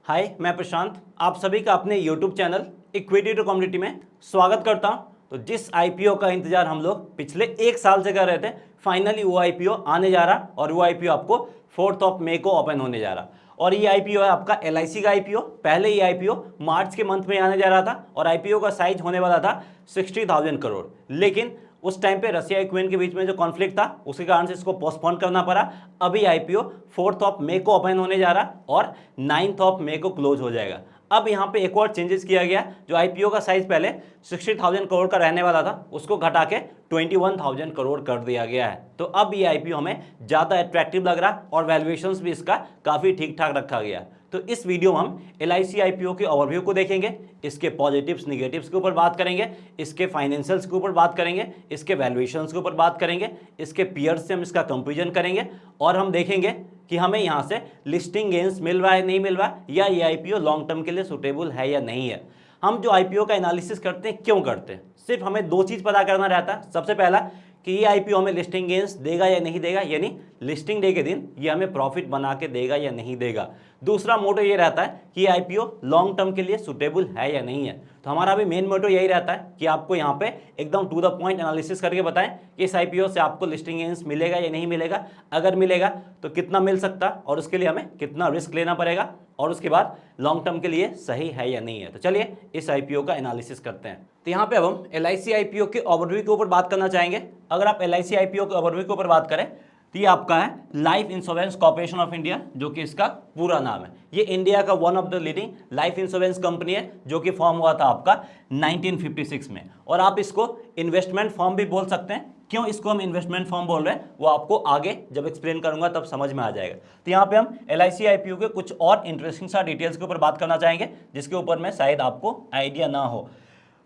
हाय, मैं प्रशांत आप सभी का अपने YouTube channel equity to community में स्वागत करता हूं। तो जिस आईपीओ का इंतजार हम लोग पिछले एक साल से कर रहे थे, फाइनली वो आईपीओ आने जा रहा और वो आईपीओ आपको 4 मई को ओपन होने जा रहा। और ये आईपीओ है आपका एलआईसी का आईपीओ। पहले ये आईपीओ मार्च के मंथ में आने जा रहा था और आईपीओ का साइज होने वाला था 60,000 करोड़, लेकिन उस टाइम पे रसिया यूक्रेन के बीच में जो कॉन्फ्लिक्ट था उसके कारण से इसको पोस्टपोन करना पड़ा। अभी आईपीओ 4 मई को ओपन होने जा रहा और 9 मई को क्लोज हो जाएगा। अब यहाँ पे एक और चेंजेस किया गया, जो आईपीओ का साइज पहले 60,000 करोड़ का रहने वाला था उसको घटा के 21,000 करोड़ कर दिया गया है। तो अब ये आईपीओ हमें ज़्यादा अट्रैक्टिव लग रहा और वैल्यूएशंस भी इसका काफ़ी ठीक ठाक रखा गया। तो इस वीडियो में हम एलआईसी आईपीओ के ओवरव्यू को देखेंगे, इसके पॉजिटिव्स निगेटिव्स के ऊपर बात करेंगे, इसके फाइनेंशियल्स के ऊपर बात करेंगे, इसके वैल्यूएशंस के ऊपर बात करेंगे, इसके पीयर्स से हम इसका कंपैरिजन करेंगे और हम देखेंगे कि हमें यहाँ से लिस्टिंग गेन्स मिल रहा है नहीं मिल रहा, या ये आईपीओ लॉन्ग टर्म के लिए सुटेबल है या नहीं है। हम जो आईपीओ का एनालिसिस करते हैं क्यों करते हैं, सिर्फ हमें दो चीज़ पता करना रहता है। सबसे पहला कि ये आईपीओ हमें लिस्टिंग गेन्स देगा या नहीं देगा, यानी लिस्टिंग डे के दिन ये हमें प्रॉफिट बना के देगा या नहीं देगा। दूसरा मोटो ये रहता है कि ये आईपीओ लॉन्ग टर्म के लिए सुटेबल है या नहीं है। तो हमारा भी मेन मोटो यही रहता है कि आपको यहाँ पे एकदम टू द पॉइंट एनालिसिस करके बताएं कि इस आईपीओ से आपको लिस्टिंग गेन्स मिलेगा या नहीं मिलेगा, अगर मिलेगा तो कितना मिल सकता और उसके लिए हमें कितना रिस्क लेना पड़ेगा, और उसके बाद लॉन्ग टर्म के लिए सही है या नहीं है। तो चलिए इस आईपीओ का एनालिसिस करते हैं। तो यहाँ पे अब हम एलआईसी आईपीओ के ओवरव्यू के ऊपर बात करना चाहेंगे। अगर आप एलआईसी आईपीओ के ओवरव्यू के ऊपर बात करें तो ये आपका है life insurance corporation of India, जो कि इसका पूरा नाम है। ये इंडिया का one of the leading life insurance company है, जो कि फॉर्म हुआ था आपका 1956 में। और आप इसको इन्वेस्टमेंट फॉर्म भी बोल सकते हैं। क्यों इसको हम इन्वेस्टमेंट फॉर्म बोल रहे हैं वो आपको आगे जब एक्सप्लेन करूंगा तब समझ में आ जाएगा। तो यहाँ पे हम एलआईसी आईपीओ के कुछ और इंटरेस्टिंग सा डिटेल्स के ऊपर बात करना चाहेंगे, जिसके ऊपर में शायद आपको आइडिया ना हो।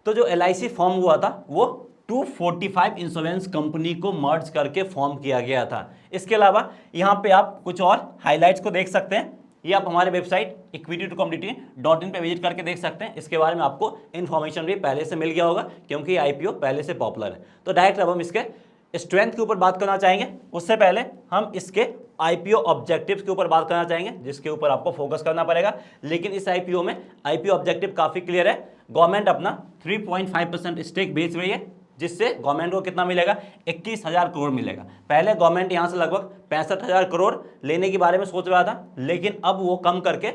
तो जो एलआईसी फॉर्म हुआ था वो 245 इंश्योरेंस कंपनी को मर्ज करके फॉर्म किया गया था। इसके अलावा यहाँ पे आप कुछ और हाइलाइट्स को देख सकते हैं। ये आप हमारे वेबसाइट equity2commodity.in पे विजिट करके देख सकते हैं। इसके बारे में आपको इन्फॉर्मेशन भी पहले से मिल गया होगा, क्योंकि आईपीओ पहले से पॉपुलर है। तो डायरेक्ट अब हम इसके स्ट्रेंथ के ऊपर बात करना चाहेंगे। उससे पहले हम इसके आईपीओ ऑब्जेक्टिव्स के ऊपर बात करना चाहेंगे, जिसके ऊपर आपको फोकस करना पड़ेगा। लेकिन इस आईपीओ में आईपीओ ऑब्जेक्टिव काफ़ी क्लियर है। गवर्नमेंट अपना 3.5% स्टेक बेच रही है, जिससे गवर्नमेंट को कितना मिलेगा, 21,000 करोड़ मिलेगा। पहले गवर्नमेंट यहाँ से लगभग 65,000 करोड़ लेने के बारे में सोच रहा था, लेकिन अब वो कम करके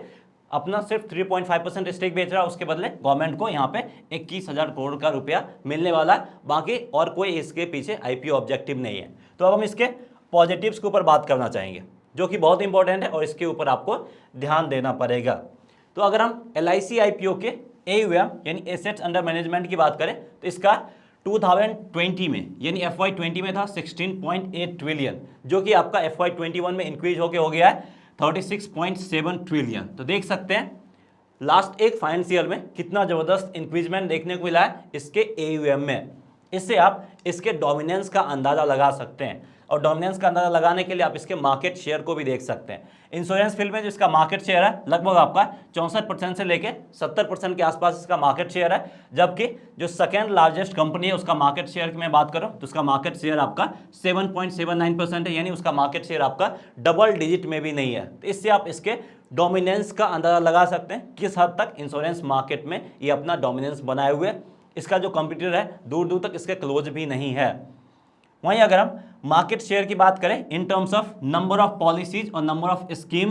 अपना सिर्फ 3.5% स्टेक बेच रहा है। उसके बदले गवर्नमेंट को यहाँ पे 21,000 करोड़ का रुपया मिलने वाला, बाकी और कोई इसके पीछे आईपीओ ऑब्जेक्टिव नहीं है। तो अब हम इसके पॉजिटिव्स के ऊपर बात करना चाहेंगे, जो कि बहुत इंपॉर्टेंट है और इसके ऊपर आपको ध्यान देना पड़ेगा। तो अगर हम एलआईसी आईपीओ के AUM यानी एसेट्स अंडर मैनेजमेंट की बात करें तो इसका 2020 में यानी FY20 में था 16.8 ट्रिलियन, जो कि आपका FY21 में इंक्रीज होके हो गया है 36.7 ट्रिलियन। तो देख सकते हैं लास्ट एक फाइनेंशियल में कितना ज़बरदस्त इंक्रीजमेंट देखने को मिला है इसके AUM में। इससे आप इसके डोमिनेंस का अंदाज़ा लगा सकते हैं, और डोमिनेंस का अंदाजा लगाने के लिए आप इसके मार्केट शेयर को भी देख सकते हैं। इंश्योरेंस फील्ड में जो इसका मार्केट शेयर है लगभग आपका 64% से लेके 70% के आसपास इसका मार्केट शेयर है, जबकि जो सेकेंड लार्जेस्ट कंपनी है उसका मार्केट शेयर की मैं बात करूं तो उसका मार्केट शेयर आपका 7.79% है, यानी उसका मार्केट शेयर आपका डबल डिजिट में भी नहीं है। तो इससे आप इसके डोमिनेंस का अंदाजा लगा सकते हैं किस हद तक इंश्योरेंस मार्केट में ये अपना डोमिनेंस बनाए हुए। इसका जो कंपटीटर है दूर दूर तक इसके क्लोज भी नहीं है। वहीं अगर हम मार्केट शेयर की बात करें in terms of number of policies और नंबर ऑफ स्कीम,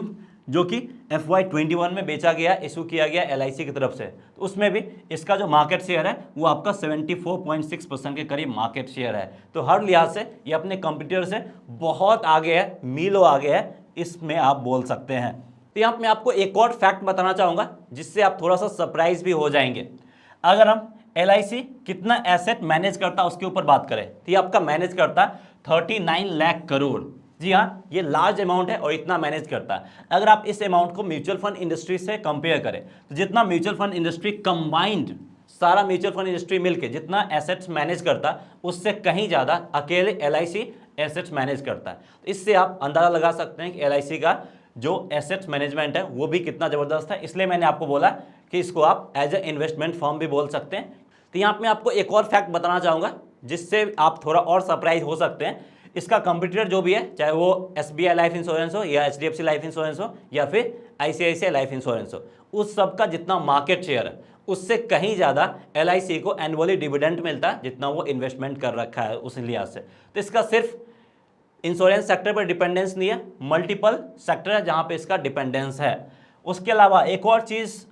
जो कि FY21 में बेचा गया, इशू किया गया एलआईसी की तरफ से, तो उसमें भी इसका जो मार्केट शेयर है वो आपका 74.6% के करीब मार्केट शेयर है। तो हर लिहाज से ये अपने कंपटीटर से बहुत आगे है, मीलों आगे है, इसमें आप बोल सकते हैं। तो यहाँ मैं आपको एक और फैक्ट बताना चाहूँगा जिससे आप थोड़ा सा सरप्राइज भी हो जाएंगे। अगर हम एलआईसी कितना एसेट मैनेज करता है उसके ऊपर बात करें तो ये आपका मैनेज करता है 39 लाख करोड़। जी हाँ, ये लार्ज अमाउंट है और इतना मैनेज करता है। अगर आप इस अमाउंट को म्यूचुअल फंड इंडस्ट्री से कंपेयर करें तो जितना म्यूचुअल फंड इंडस्ट्री कंबाइंड, सारा म्यूचुअल फंड इंडस्ट्री मिलके जितना एसेट्स मैनेज करता उससे कहीं ज़्यादा अकेले एलआईसी एसेट्स मैनेज करता है। तो इससे आप अंदाज़ा लगा सकते हैं कि एलआईसी का जो एसेट्स मैनेजमेंट है वो भी कितना ज़बरदस्त है। इसलिए मैंने आपको बोला कि इसको आप एज ए इन्वेस्टमेंट फर्म भी बोल सकते हैं। तो यहाँ पे मैं आपको एक और फैक्ट बताना चाहूँगा जिससे आप थोड़ा और सरप्राइज हो सकते हैं। इसका कंपटीटर जो भी है, चाहे वो SBI लाइफ इंश्योरेंस हो या HDFC लाइफ इंश्योरेंस हो या फिर ICICI लाइफ इंश्योरेंस हो, उस सब का जितना मार्केट शेयर है उससे कहीं ज़्यादा LIC को एनुअली डिविडेंड मिलता है जितना वो इन्वेस्टमेंट कर रखा है उस लिहाज से। तो इसका सिर्फ इंश्योरेंस सेक्टर पर डिपेंडेंस नहीं है, मल्टीपल सेक्टर है जहाँ पे इसका डिपेंडेंस है। उसके अलावा एक और चीज़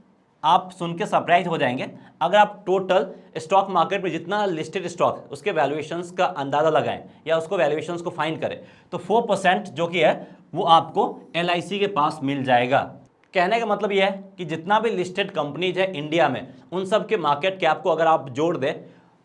आप सुन के सरप्राइज हो जाएंगे, अगर आप टोटल स्टॉक मार्केट में जितना लिस्टेड स्टॉक उसके वैल्यूएशंस का अंदाज़ा लगाएं या उसको वैल्यूएशंस को फाइंड करें तो 4% जो कि है वो आपको LIC के पास मिल जाएगा। कहने का मतलब यह है कि जितना भी लिस्टेड कंपनीज है इंडिया में उन सब के मार्केट कैप को अगर आप जोड़ दें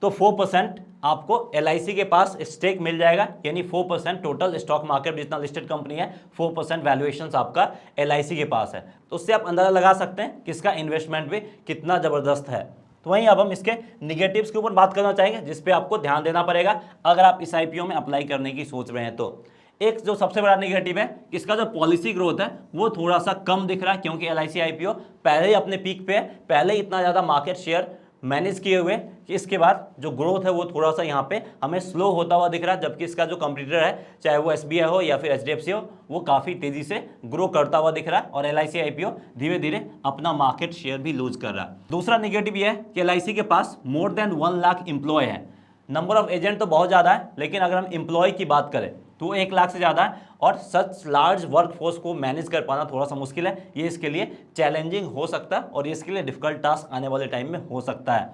तो 4% आपको LIC के पास स्टेक मिल जाएगा, यानी 4% टोटल स्टॉक मार्केट जितना लिस्टेड कंपनी है 4% वैल्यूएशंस आपका LIC के पास है। तो उससे आप अंदाजा लगा सकते हैं कि इसका इन्वेस्टमेंट भी कितना ज़बरदस्त है। तो वहीं अब हम इसके निगेटिव्स के ऊपर बात करना चाहेंगे जिस पे आपको ध्यान देना पड़ेगा अगर आप इस IPO में अप्लाई करने की सोच रहे हैं। तो एक जो सबसे बड़ा नेगेटिव है कि इसका जो पॉलिसी ग्रोथ है वो थोड़ा सा कम दिख रहा है, क्योंकि LIC IPO पहले ही अपने पीक पे है, पहले ही इतना ज़्यादा मार्केट शेयर मैनेज किए हुए कि इसके बाद जो ग्रोथ है वो थोड़ा सा यहाँ पे हमें स्लो होता हुआ दिख रहा है, जबकि इसका जो कंपटीटर है चाहे वो SBI हो या फिर HDFC हो वो काफ़ी तेज़ी से ग्रो करता हुआ दिख रहा है और LIC IPO धीरे धीरे अपना मार्केट शेयर भी लूज कर रहा है। दूसरा नेगेटिव ये है कि LIC के पास मोर देन 1 लाख एम्प्लॉय है। नंबर ऑफ एजेंट तो बहुत ज़्यादा है, लेकिन अगर हम एम्प्लॉय की बात करें तो 1 लाख से ज़्यादा है और सच लार्ज वर्कफोर्स को मैनेज कर पाना थोड़ा सा मुश्किल है। ये इसके लिए चैलेंजिंग हो सकता है और ये इसके लिए डिफिकल्ट टास्क आने वाले टाइम में हो सकता है।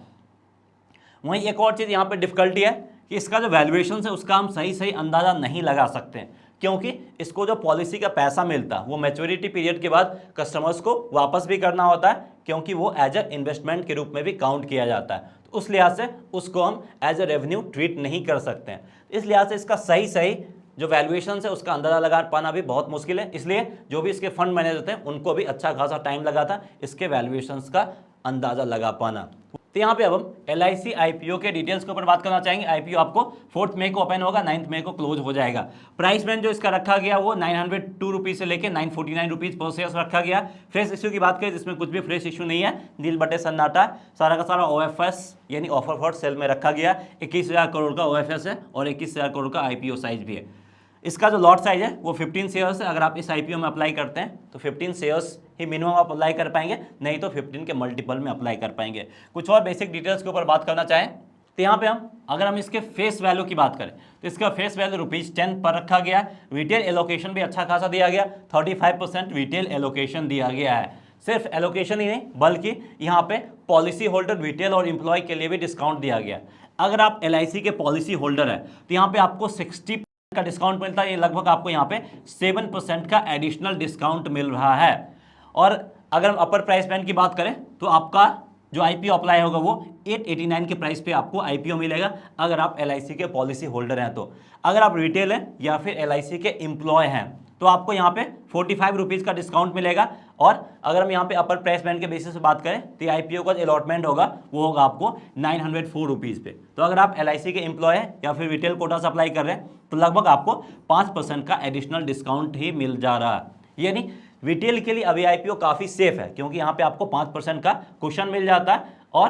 वहीं एक और चीज़ यहाँ पे डिफिकल्टी है कि इसका जो वैल्यूएशन है उसका हम सही अंदाज़ा नहीं लगा सकते हैं, क्योंकि इसको जो पॉलिसी का पैसा मिलता है वो मैच्योरिटी पीरियड के बाद कस्टमर्स को वापस भी करना होता है, क्योंकि वो एज ए इन्वेस्टमेंट के रूप में भी काउंट किया जाता है। तो उस लिहाज से उसको हम एज ए रेवेन्यू ट्रीट नहीं कर सकते हैं। इस लिहाज से इसका सही जो वैल्यूएशन है उसका अंदाज़ा लगा पाना भी बहुत मुश्किल है। इसलिए जो भी इसके फंड मैनेजर थे उनको भी अच्छा खासा टाइम लगा था इसके वैल्यूएशंस का अंदाज़ा लगा पाना। तो यहाँ पे अब हम LIC IPO के डिटेल्स के ऊपर बात करना चाहेंगे। IPO आपको 4 मई को ओपन होगा, 9 मई को क्लोज हो जाएगा। प्राइस बैंड जो इसका रखा गया वो 902 रुपीज़ से लेकर 949 रुपीज़ पर शेयर रखा गया। फ्रेश इश्यू की बात करें जिसमें कुछ भी फ्रेश इश्यू नहीं है, नील बटे सन्नाटा, सारा का सारा OFS यानी ऑफर फॉर सेल में रखा गया। 21,000 करोड़ का OFS है और 21,000 करोड़ का IPO साइज भी है। इसका जो लॉट साइज है वो 15 शेयर्स है। अगर आप इस IPO में अप्लाई करते हैं तो 15 शेयर्स ही मिनिमम आप अप्लाई कर पाएंगे, नहीं तो 15 के मल्टीपल में अप्लाई कर पाएंगे। कुछ और बेसिक डिटेल्स के ऊपर बात करना चाहें तो यहाँ पे अगर हम इसके फेस वैल्यू की बात करें तो इसका फेस वैल्यू ₹10 पर रखा गया। रिटेल एलोकेशन भी अच्छा खासा दिया गया, 35% रिटेल एलोकेशन दिया गया है। सिर्फ एलोकेशन ही नहीं बल्कि यहाँ पे पॉलिसी होल्डर, रिटेल और एम्प्लॉय के लिए भी डिस्काउंट दिया गया। अगर आप LIC के पॉलिसी होल्डर है तो यहाँ पे आपको 60 का डिस्काउंट मिलता है। ये लगभग आपको यहाँ पे 7% का एडिशनल डिस्काउंट मिल रहा है। और अगर हम अपर प्राइस बैंड की बात करें तो आपका जो IPO अप्लाई होगा वो 889 के प्राइस पे आपको IPO मिलेगा अगर आप LIC के पॉलिसी होल्डर हैं। तो अगर आप रिटेल हैं या फिर LIC के एम्प्लॉय हैं तो आपको यहाँ पे 45 रुपीज़ का डिस्काउंट मिलेगा। और अगर हम यहाँ पे अपर प्राइस बैंड के बेसिस पे बात करें तो IPO का जो अलॉटमेंट होगा वो होगा आपको 904 रुपीज़ पे। तो अगर आप LIC के एम्प्लॉय हैं या फिर रिटेल कोटा से अप्लाई कर रहे हैं तो लगभग आपको 5% का एडिशनल डिस्काउंट ही मिल जा रहा है। यानी रिटेल के लिए अभी IPO काफ़ी सेफ है, क्योंकि यहाँ पे आपको 5% का कुशन मिल जाता है और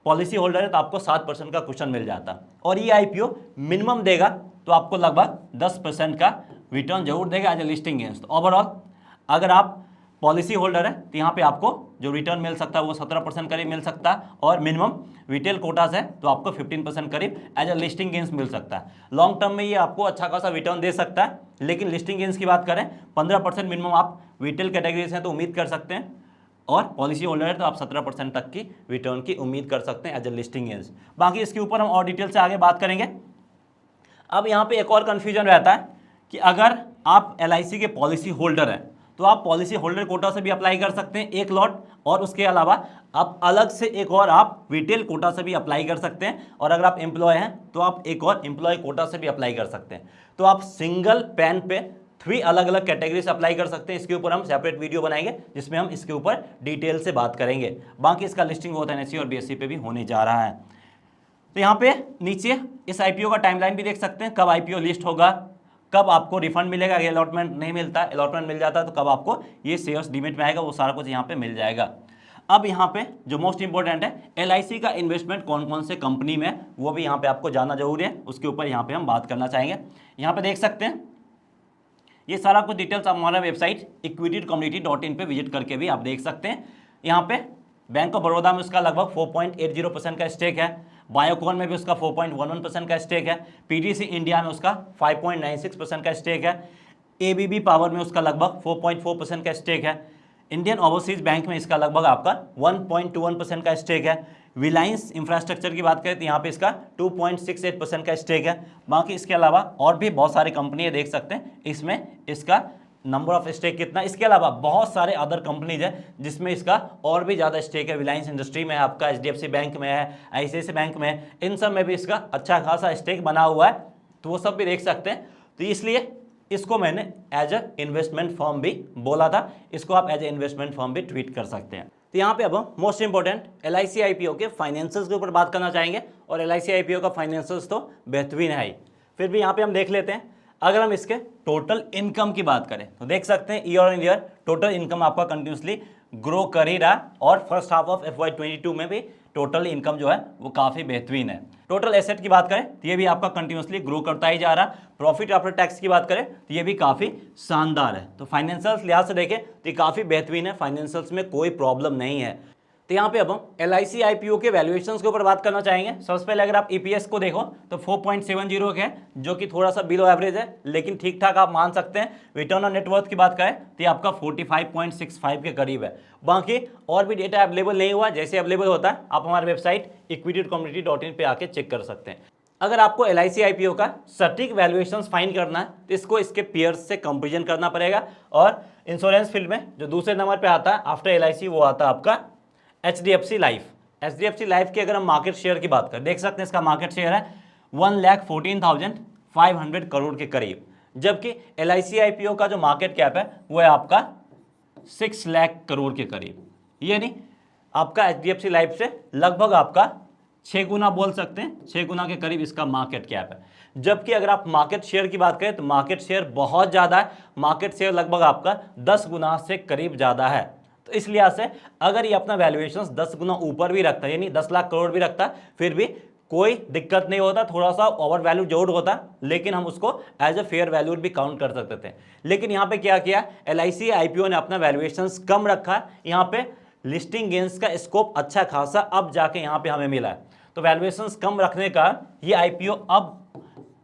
पॉलिसी होल्डर है तो आपको 7% का कुशन मिल जाता है। और ये IPO मिनिमम देगा तो आपको लगभग 10% का रिटर्न जरूर देगा एज ए लिस्टिंग गेन्स। तो ओवरऑल अगर आप पॉलिसी होल्डर है तो यहाँ पे आपको जो रिटर्न मिल सकता है वो 17% करीब मिल सकता है, और मिनिमम रिटेल कोटास है तो आपको 15% करीब एज ए लिस्टिंग गेन्स मिल सकता है। लॉन्ग टर्म में ये आपको अच्छा खासा रिटर्न दे सकता है, लेकिन लिस्टिंग गेन्स की बात करें 15% मिनिमम आप रिटेल कैटेगरीज हैं तो उम्मीद कर सकते हैं, और पॉलिसी होल्डर है तो आप 17% तक की रिटर्न की उम्मीद कर सकते हैं एज ए लिस्टिंग गेन्स। बाकी इसके ऊपर हम और डिटेल से आगे बात करेंगे। अब यहाँ पे एक और कन्फ्यूजन रहता है कि अगर आप LIC के पॉलिसी होल्डर हैं तो आप पॉलिसी होल्डर कोटा से भी अप्लाई कर सकते हैं एक लॉट, और उसके अलावा आप अलग से एक और आप रिटेल कोटा से भी अप्लाई कर सकते हैं, और अगर आप एम्प्लॉय हैं तो आप एक और एम्प्लॉय कोटा से भी अप्लाई कर सकते हैं। तो आप सिंगल पैन पे 3 अलग अलग कैटेगरी से अप्लाई कर सकते हैं। इसके ऊपर हम सेपरेट वीडियो बनाएंगे जिसमें हम इसके ऊपर डिटेल से बात करेंगे। बाकी इसका लिस्टिंग बहुत NSE और BSE पे भी होने जा रहा है। तो यहाँ पे नीचे इस IPO का टाइमलाइन भी देख सकते हैं, कब IPO लिस्ट होगा, कब आपको रिफंड मिलेगा, अगर अलॉटमेंट नहीं मिलता, अलॉटमेंट मिल जाता है तो कब आपको ये शेयर्स डीमेट में आएगा, वो सारा कुछ यहाँ पे मिल जाएगा। अब यहाँ पे जो मोस्ट इंपॉर्टेंट है, LIC का इन्वेस्टमेंट कौन कौन से कंपनी में है वो भी यहाँ पे आपको जानना जरूरी है, उसके ऊपर यहाँ पे हम बात करना चाहेंगे। यहाँ पे देख सकते हैं ये सारा कुछ डिटेल्स आप हमारा वेबसाइट equitycommodity.in पे विजिट करके भी आप देख सकते हैं। यहाँ पे बैंक ऑफ बड़ौदा में उसका लगभग 4.80% का स्टेक है, बायोकॉन में भी उसका 4.11% का स्टेक है, PTC इंडिया में उसका 5.96% का स्टेक है, ABB पावर में उसका लगभग 4.4% का स्टेक है, इंडियन ओवरसीज बैंक में इसका लगभग आपका 1.21% का स्टेक है, रिलायंस इंफ्रास्ट्रक्चर की बात करें तो यहाँ पे इसका 2.68% का स्टेक है। बाकी इसके अलावा और भी बहुत सारी कंपनी देख सकते हैं, इसमें इसका नंबर ऑफ स्टेक कितना। इसके अलावा बहुत सारे अदर कंपनीज है जिसमें इसका और भी ज़्यादा स्टेक है। रिलायंस इंडस्ट्री में है आपका, HDFC बैंक में है, ICICI बैंक में है, इन सब में भी इसका अच्छा खासा स्टेक बना हुआ है, तो वो सब भी देख सकते हैं। तो इसलिए इसको मैंने एज अ इन्वेस्टमेंट फर्म भी बोला था, इसको आप एज ए इन्वेस्टमेंट फर्म भी ट्रीट कर सकते हैं। तो यहाँ पे अब हम मोस्ट इंपॉर्टेंट LIC IPO के फाइनेंशियल्स के ऊपर बात करना चाहेंगे, और LIC IPO का फाइनेंशियल्स तो बेहतरीन है ही, फिर भी यहाँ पे हम देख लेते हैं। अगर हम इसके टोटल इनकम की बात करें तो देख सकते हैं year on year total income आपका कंटिन्यूसली ग्रो कर ही रहा, और फर्स्ट हाफ ऑफ FY22 में भी टोटल इनकम जो है वो काफ़ी बेहतरीन है। टोटल एसेट की बात करें तो ये भी आपका कंटिन्यूसली ग्रो करता ही जा रहा। प्रॉफिट आफ्टर टैक्स की बात करें तो ये भी काफ़ी शानदार है। तो फाइनेंशियल्स लिहाज से देखें तो ये काफ़ी बेहतरीन है, फाइनेंशियल्स में कोई प्रॉब्लम नहीं है। तो यहाँ पे अब हम LIC IPO के वैल्यूएशंस के ऊपर बात करना चाहेंगे। सबसे पहले अगर आप EPS को देखो तो 4.70 के है, जो कि थोड़ा सा बिलो एवरेज है, लेकिन ठीक ठाक आप मान सकते हैं। रिटर्न ऑन नेटवर्थ की बात करें तो ये आपका 45.65 के करीब है। बाकी और भी डेटा अवेलेबल नहीं हुआ, जैसे अवेलेबल होता है आप हमारे वेबसाइट equitycommodity.in पे आके चेक कर सकते हैं। अगर आपको LIC IPO का सटीक वैल्यूएशंस फाइंड करना है तो इसको इसके पेयर्स से कंपेरिजन करना पड़ेगा। और इंश्योरेंस फील्ड में जो दूसरे नंबर पे आता है आफ्टर LIC वो आता है आपका HDFC लाइफ। HDFC लाइफ की अगर हम मार्केट शेयर की बात करें, देख सकते हैं इसका मार्केट शेयर है 1,14,500 करोड़ के करीब, जबकि LIC IPO का जो मार्केट कैप है वो है आपका 6 लाख करोड़ के करीब। यानी आपका HDFC लाइफ से लगभग आपका 6 गुना बोल सकते हैं, 6 गुना के करीब इसका मार्केट कैप है। जबकि अगर आप मार्केट शेयर की बात करें तो मार्केट शेयर बहुत ज़्यादा है, मार्केट शेयर लगभग आपका 10 गुना से करीब ज़्यादा है। तो इस लिहाज से अगर ये अपना वैल्यूएशन 10 गुना ऊपर भी रखता है, यानी 10 लाख करोड़ भी रखता है, फिर भी कोई दिक्कत नहीं होता, थोड़ा सा ओवर वैल्यू जरूर होता, लेकिन हम उसको एज ए फेयर वैल्यू भी काउंट कर सकते थे। लेकिन यहाँ पे क्या किया, LIC IPO ने अपना वैल्यूएशन कम रखा, यहाँ पे लिस्टिंग गेन्स का स्कोप अच्छा खासा अब जाके यहाँ पे हमें मिला है। तो वैल्यूएशन कम रखने का ये IPO अब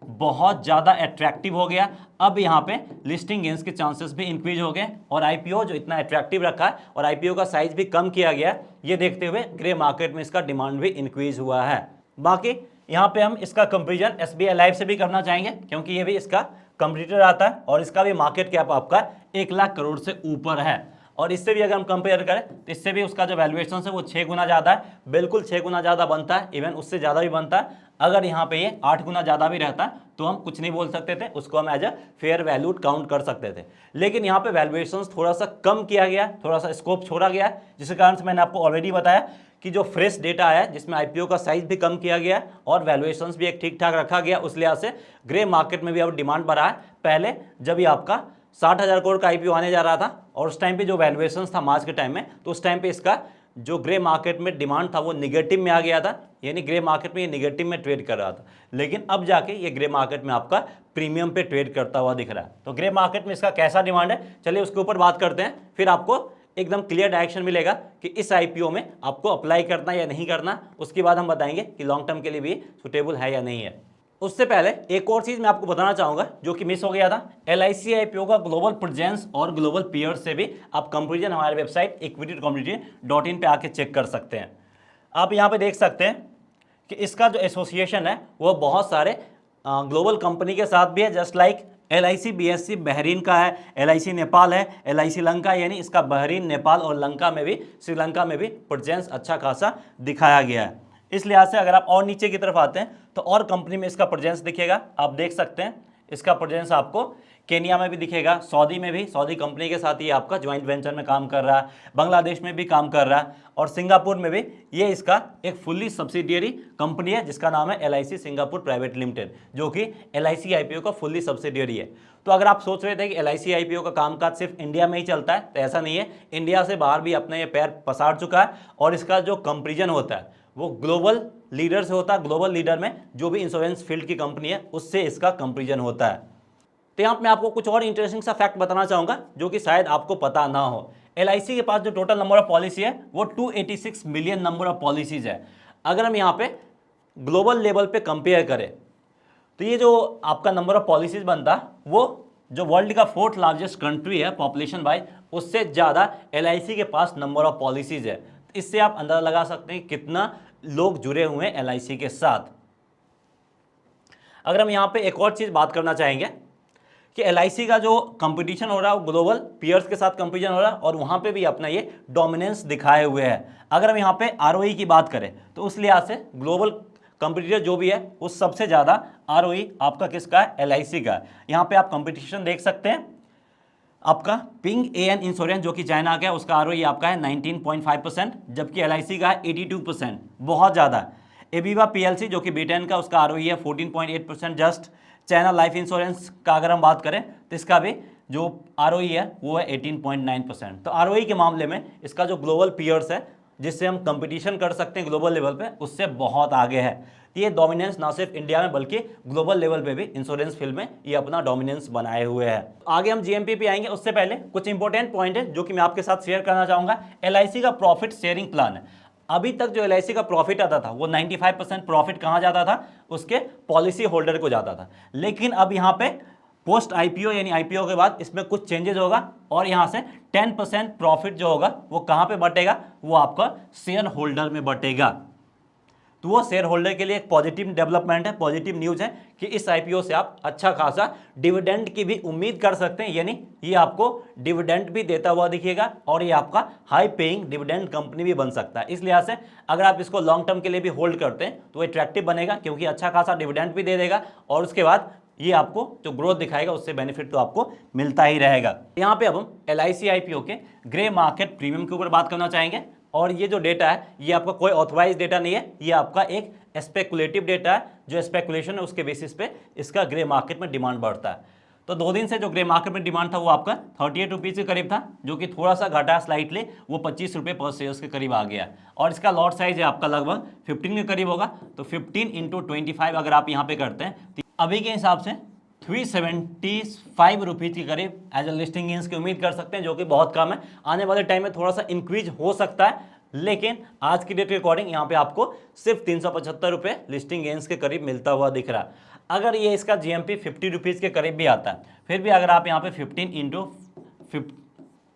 बहुत ज़्यादा अट्रैक्टिव हो गया। अब यहाँ पे लिस्टिंग गेन्स के चांसेस भी इंक्रीज हो गए, और IPO जो इतना अट्रैक्टिव रखा है और IPO का साइज भी कम किया गया, ये देखते हुए ग्रे मार्केट में इसका डिमांड भी इंक्रीज हुआ है। बाकी यहाँ पे हम इसका कंपेरिजन SBI लाइफ से भी करना चाहेंगे, क्योंकि ये भी इसका कंपटीटर आता है और इसका भी मार्केट कैप आपका 1 लाख करोड़ से ऊपर है। और इससे भी अगर हम कंपेयर करें तो इससे भी उसका जो वैल्यूएशन है वो 6 गुना ज़्यादा है, बिल्कुल 6 गुना ज़्यादा बनता है, इवन उससे ज़्यादा भी बनता है। अगर यहाँ पे ये 8 गुना ज़्यादा भी रहता तो हम कुछ नहीं बोल सकते थे, उसको हम as a fair value count कर सकते थे। लेकिन यहाँ पे वैल्यूएशन थोड़ा सा कम किया गया, थोड़ा सा स्कोप छोड़ा गया, जिसके कारण से मैंने आपको ऑलरेडी बताया कि जो फ्रेश डेटा आया जिसमें IPO का साइज भी कम किया गया और वैल्यूएशंस भी एक ठीक ठाक रखा गया, उस लिहाज से ग्रे मार्केट में भी अब डिमांड बढ़ा है। पहले जब ये आपका 60,000 करोड़ का IPO आने जा रहा था और उस टाइम पे जो वैल्यूएशंस था मार्च के टाइम में, तो उस टाइम पे इसका जो ग्रे मार्केट में डिमांड था वो निगेटिव में आ गया था, यानी ग्रे मार्केट में ये निगेटिव में ट्रेड कर रहा था। लेकिन अब जाके ये ग्रे मार्केट में आपका प्रीमियम पे ट्रेड करता हुआ दिख रहा है। तो ग्रे मार्केट में इसका कैसा डिमांड है, चलिए उसके ऊपर बात करते हैं, फिर आपको एकदम क्लियर डायरेक्शन मिलेगा कि इस IPO में आपको अप्लाई करना या नहीं करना। उसके बाद हम बताएंगे कि लॉन्ग टर्म के लिए भी सुटेबल है या नहीं है। उससे पहले एक और चीज़ मैं आपको बताना चाहूँगा जो कि मिस हो गया था, LIC IPO का ग्लोबल प्रेजेंस और ग्लोबल पीयर से भी आप कंपेरिजन हमारे वेबसाइट equitycommodity.in पे आके चेक कर सकते हैं। आप यहाँ पे देख सकते हैं कि इसका जो एसोसिएशन है वो बहुत सारे ग्लोबल कंपनी के साथ भी है, just like LIC BSC Bahrain का है, LIC नेपाल है, LIC लंका, यानी इसका बहरीन, नेपाल और लंका में भी, श्रीलंका में भी प्रेजेंस अच्छा खासा दिखाया गया है। इस लिहाज से अगर आप और नीचे की तरफ आते हैं तो और कंपनी में इसका प्रेजेंस दिखेगा, आप देख सकते हैं इसका प्रेजेंस आपको केनिया में भी दिखेगा, सऊदी में भी, सऊदी कंपनी के साथ ये आपका ज्वाइंट वेंचर में काम कर रहा है, बांग्लादेश में भी काम कर रहा है, और सिंगापुर में भी ये इसका एक फुल्ली सब्सिडियरी कंपनी है जिसका नाम है LIC सिंगापुर प्राइवेट लिमिटेड, जो कि LIC IPO का फुल्ली सब्सिडियरी है। तो अगर आप सोच रहे थे कि LIC IPO का कामकाज सिर्फ इंडिया में ही चलता है, तो ऐसा नहीं है, इंडिया से बाहर भी अपने ये पैर पसार चुका है, और इसका जो कंपेरिजन होता है वो ग्लोबल लीडर से होता है। ग्लोबल लीडर में जो भी इंश्योरेंस फील्ड की कंपनी है उससे इसका कंपेरिजन होता है। तो यहाँ पे मैं आपको कुछ और इंटरेस्टिंग सा फैक्ट बताना चाहूँगा जो कि शायद आपको पता ना हो। LIC के पास जो टोटल नंबर ऑफ पॉलिसी है वो 286 मिलियन नंबर ऑफ पॉलिसीज है। अगर हम यहाँ पे ग्लोबल लेवल पे कंपेयर करें तो ये जो आपका नंबर ऑफ पॉलिसीज बनता वो जो वर्ल्ड का 4th लार्जेस्ट कंट्री है पॉपुलेशन वाइज, उससे ज़्यादा LIC के पास नंबर ऑफ पॉलिसीज है। इससे आप अंदाजा लगा सकते हैं कितना लोग जुड़े हुए हैं LIC के साथ। अगर हम यहाँ पे एक और चीज़ बात करना चाहेंगे कि LIC का जो कंपटीशन हो रहा है वो ग्लोबल पीयर्स के साथ कंपटीशन हो रहा है, और वहाँ पे भी अपना ये डोमिनेंस दिखाए हुए है। अगर हम यहाँ पे ROE की बात करें तो उस लिहाज से ग्लोबल कंपटीटर जो भी है उस सबसे ज़्यादा ROE आपका किसका है, LIC का है। यहाँ पे आप कंपटीशन देख सकते हैं, आपका पिंग AN इंश्योरेंस जो कि चाइना का है उसका ROE आपका है 19.5%, जबकि LIC का है 82%, बहुत ज़्यादा है। एबीवा PLC जो कि ब्रिटेन का, उसका ROE है 14.8% जस्ट। चाइना लाइफ इंश्योरेंस का अगर हम बात करें तो इसका भी जो ROE है वो है 18.9%। तो ROE के मामले में इसका जो ग्लोबल पीयर्स है जिससे हम कंपटीशन कर सकते हैं ग्लोबल लेवल पे, उससे बहुत आगे है। ये डोमिनेंस ना सिर्फ इंडिया में बल्कि ग्लोबल लेवल पे भी इंश्योरेंस फील्ड में ये अपना डोमिनेंस बनाए हुए है। आगे हम GMP पे आएंगे, उससे पहले कुछ इंपॉर्टेंट पॉइंट है जो कि मैं आपके साथ शेयर करना चाहूँगा। LIC का प्रॉफिट शेयरिंग प्लान है। अभी तक जो LIC का प्रॉफिट आता था वो 95% प्रॉफिट कहाँ जाता था, उसके पॉलिसी होल्डर को जाता था। लेकिन अब यहाँ पे पोस्ट IPO यानी IPO के बाद इसमें कुछ चेंजेस होगा, और यहाँ से 10% प्रॉफिट जो होगा वो कहाँ पे बटेगा, वो आपका शेयर होल्डर में बटेगा। तो वो शेयर होल्डर के लिए एक पॉजिटिव डेवलपमेंट है, पॉजिटिव न्यूज़ है कि इस IPO से आप अच्छा खासा डिविडेंड की भी उम्मीद कर सकते हैं, यानी ये आपको डिविडेंड भी देता हुआ दिखेगा, और ये आपका हाई पेइंग डिविडेंड कंपनी भी बन सकता है। इस लिहाज से अगर आप इसको लॉन्ग टर्म के लिए भी होल्ड करते हैं तो अट्रैक्टिव बनेगा, क्योंकि अच्छा खासा डिविडेंड भी दे देगा, और उसके बाद ये आपको जो ग्रोथ दिखाएगा उससे बेनिफिट तो आपको मिलता ही रहेगा। यहाँ पे अब हम LIC IPO के ग्रे मार्केट प्रीमियम के ऊपर बात करना चाहेंगे, और ये जो डेटा है ये आपका कोई ऑथराइज डेटा नहीं है, ये आपका एक स्पेकुलेटिव डेटा है। जो स्पेकुलेशन है उसके बेसिस पे इसका ग्रे मार्केट में डिमांड बढ़ता है। तो 2 दिन से जो ग्रे मार्केट में डिमांड था वो आपका 38 रुपीज़ के करीब था, जो कि थोड़ा सा घटा स्लाइटली, वो 25 रुपये पर शेयर्स के करीब आ गया। और इसका लॉट साइज है आपका लगभग 15 के करीब होगा। तो 15 × 25 अगर आप यहाँ पे करते हैं तो अभी के हिसाब से 375 रुपीज़ के करीब एज ए लिस्टिंग गेंस की उम्मीद कर सकते हैं, जो कि बहुत कम है। आने वाले टाइम में थोड़ा सा इंक्रीज हो सकता है, लेकिन आज की डेट के अकॉर्डिंग यहाँ पे आपको सिर्फ 375 रुपये लिस्टिंग गेंस के करीब मिलता हुआ दिख रहा है। अगर ये इसका GMP 50 रुपीज़ के करीब भी आता है, फिर भी अगर आप यहाँ पे 15 ×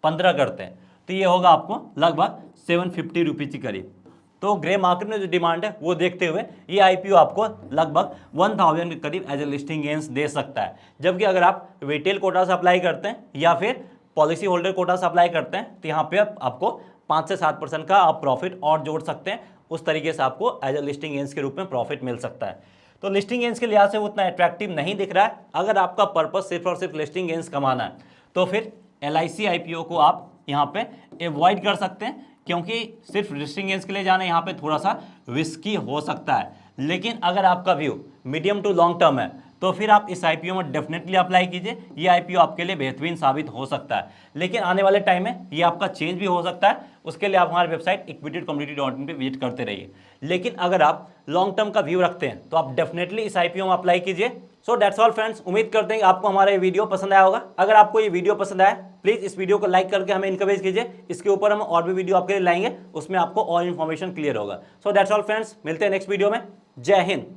15 करते हैं तो ये होगा आपको लगभग 750 रुपीज़ के करीब। तो ग्रे मार्केट में जो डिमांड है वो देखते हुए ये IPO आपको लगभग 1000 के करीब एज ए लिस्टिंग गेंस दे सकता है। जबकि अगर आप रिटेल कोटा से अप्लाई करते हैं या फिर पॉलिसी होल्डर कोटा से अप्लाई करते हैं तो यहाँ पे आपको 5 से 7% का आप प्रॉफिट और जोड़ सकते हैं। उस तरीके से आपको एज ए लिस्टिंग गेंस के रूप में प्रॉफिट मिल सकता है। तो लिस्टिंग गेंस के लिहाज से वो उतना अट्रैक्टिव नहीं दिख रहा है। अगर आपका पर्पस सिर्फ और सिर्फ लिस्टिंग गेंस कमाना है तो फिर LIC IPO को आप यहाँ पे अवॉइड कर सकते हैं, क्योंकि सिर्फ लिस्टिंग गेंस के लिए जाना यहाँ पे थोड़ा सा रिस्की हो सकता है। लेकिन अगर आपका view medium to long term है तो फिर आप इस IPO में डेफिनेटली अप्लाई कीजिए। ये IPO आपके लिए बेहतरीन साबित हो सकता है, लेकिन आने वाले टाइम में ये आपका चेंज भी हो सकता है। उसके लिए आप हमारी वेबसाइट equity.commodity.in पे विजिट करते रहिए। लेकिन अगर आप लॉन्ग टर्म का व्यू रखते हैं तो आप डेफिनेटली इस IPO में अप्लाई कीजिए। सो दैट्स ऑल फ्रेंड्स, उम्मीद करते हैं कि आपको हमारा ये वीडियो पसंद आया होगा। अगर आपको ये वीडियो पसंद आया प्लीज़ इस वीडियो को लाइक करके हमें इनकरेज कीजिए। इसके ऊपर हम और भी वीडियो आपके लिए लाएंगे, उसमें आपको और इन्फॉर्मेशन क्लियर होगा। सो दैट्स ऑल फ्रेंड्स, मिलते हैं नेक्स्ट वीडियो में। जय हिंद।